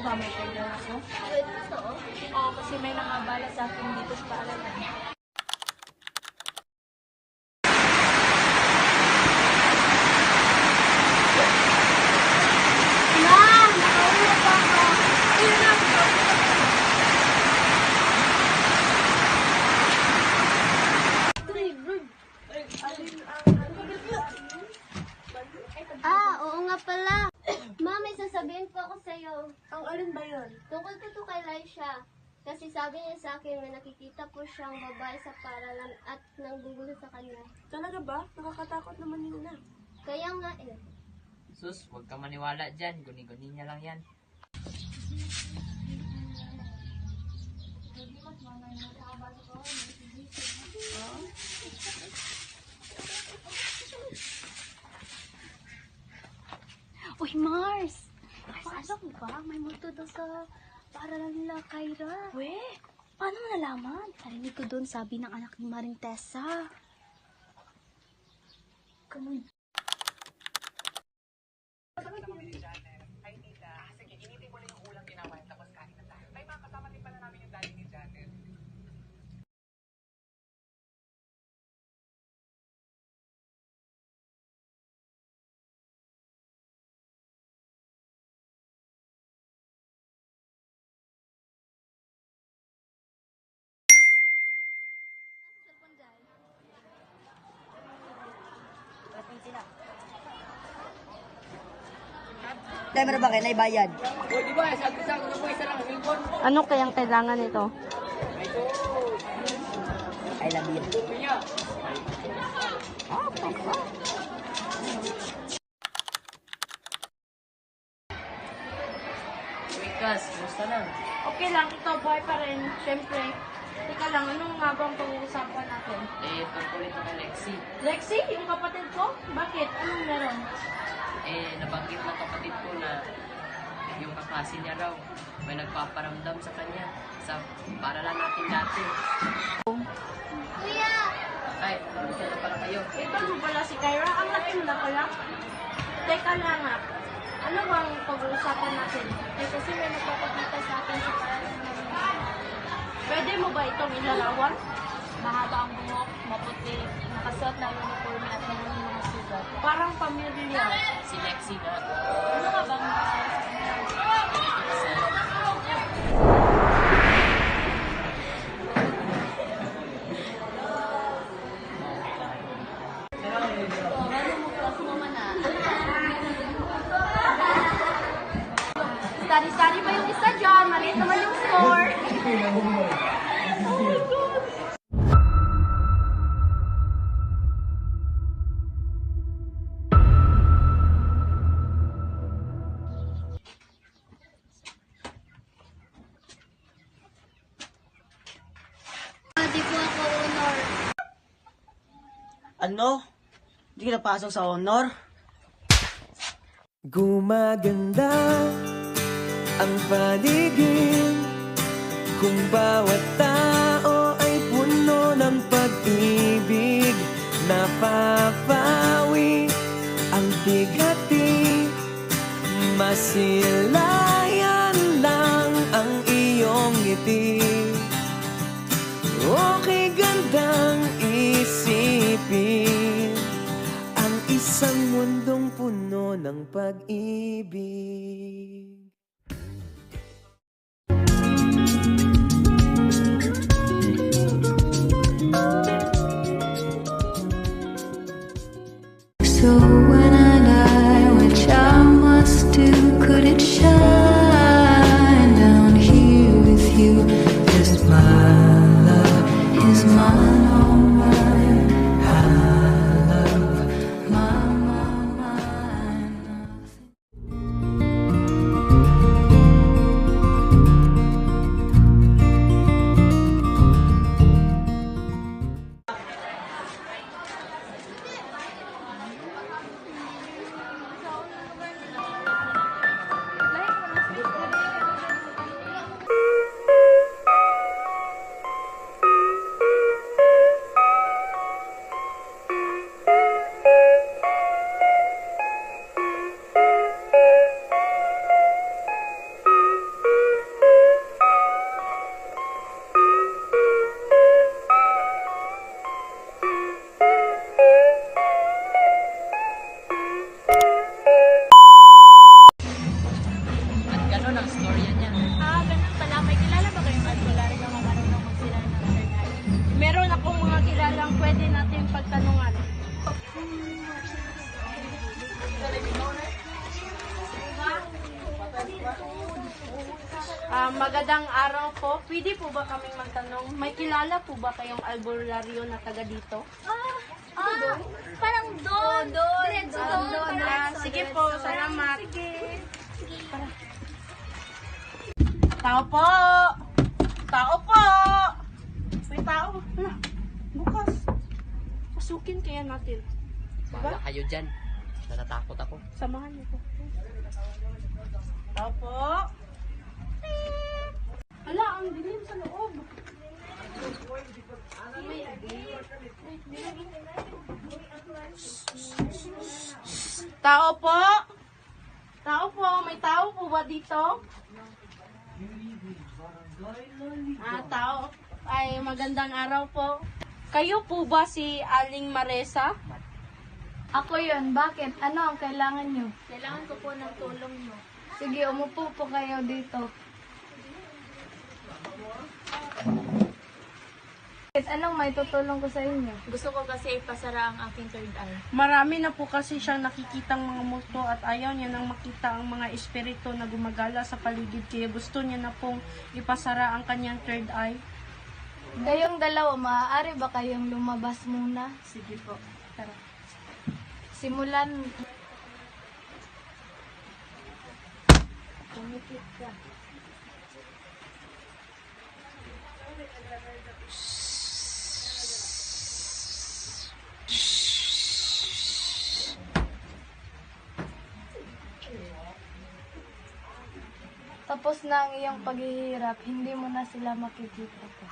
ba may kailangan ako? Pwede to? Oo, kasi may nangabala sa akin dito sa paaralan. Oo nga pala. Ma, may sasabihin po ako sa'yo. Ang alin ba yun? Tungkol po to kay Laisha. Kasi sabi niya sa akin, may nakikita po siyang babae sa paralan at nanggugulo sa kanya. Talaga ba? Nakakatakot naman yun na. Kaya nga eh. Sus, huwag ka maniwala dyan. Guni-guni niya lang yan. Uy, Mars! Paano ba? May multo daw sa paaralan nila, Kyra. We? Paano mo nalaman? Narinig ko doon, sabi ng anak ni Maring Tessa. Come on. Dahil meron ba kayo na ibayad? Ano kayang kailangan nito? I love you. Wikas, gusto na. Okay lang, ikaw buhay pa rin. Siyempre. Teka lang, anong nga bang pag-uusapan natin? Tungkol ito kay Lexi. Lexi, yung kapatid ko? Bakit? Anong meron? Nabanggit ng kapatid ko na yung kaklase niya raw may nagpaparamdam sa kanya sa paaralan natin dati. Kuya! Ay, gusto na pala kayo. Ito mo pala si Kyra. Ang laki mo na pala. Teka lang nga. Ano bang pag-uusapan natin? Kasi may nagpapakita sa akin sa paaralan namin. Pwede mo ba itong ilarawan? Mahaba ang buhok, maputi, nakasuot na uniforme at mayroon mga sugat. Parang pamilyar. Si Lexi na. Ano nga bang nangyari sa kanya? Kasi Sari-sari pa yung isa dyan. Maliit naman yung store. Di po ako honor. Ano? Hindi ka napasok sa honor? Gumaganda ang paligid kung bawat tao ay puno ng pag-ibig. Napapawi ang bigati, masilayan lang ang iyong ngiti. Okay, gandang isipin ang isang mundong puno ng pag-ibig. So when I die, which I must do, could it shine down here with you? Just my love is mine, all mine. I love mine, mine, mine. ang pwede natin pagtanungan? Magandang araw po. Pwede po ba kaming magtanong? May kilala po ba kayong albularyo na taga dito? Parang doon. Diretso doon. Sige po, salamat. Tao po! Tao po! May tao. Hala, bukas. Pasukin kaya natin. Bahala kayo dyan. Natatakot ako. Samahan niyo po. Tao po. Hala, ang dilim sa loob. Tao po. Tao po, may tao po ba dito? Tao. Ay, magandang araw po. Kayo po ba si Aling Maresa? Ako yun. Bakit? Ano ang kailangan nyo? Kailangan ko po ng tulong mo. Sige, umupo po kayo dito. Anong may tutulong ko sa inyo? Gusto ko kasi ipasara ang aking third eye. Marami na po kasi siyang nakikitang mga multo at ayaw niya nang makita ang mga espiritu na gumagala sa paligid, kaya gusto niya na pong ipasara ang kanyang third eye. Kayong dalawa, maaari ba kayong lumabas muna? Sige po. Tara. Simulan. Tapos na ang iyong paghihirap, hindi mo na sila makikita pa.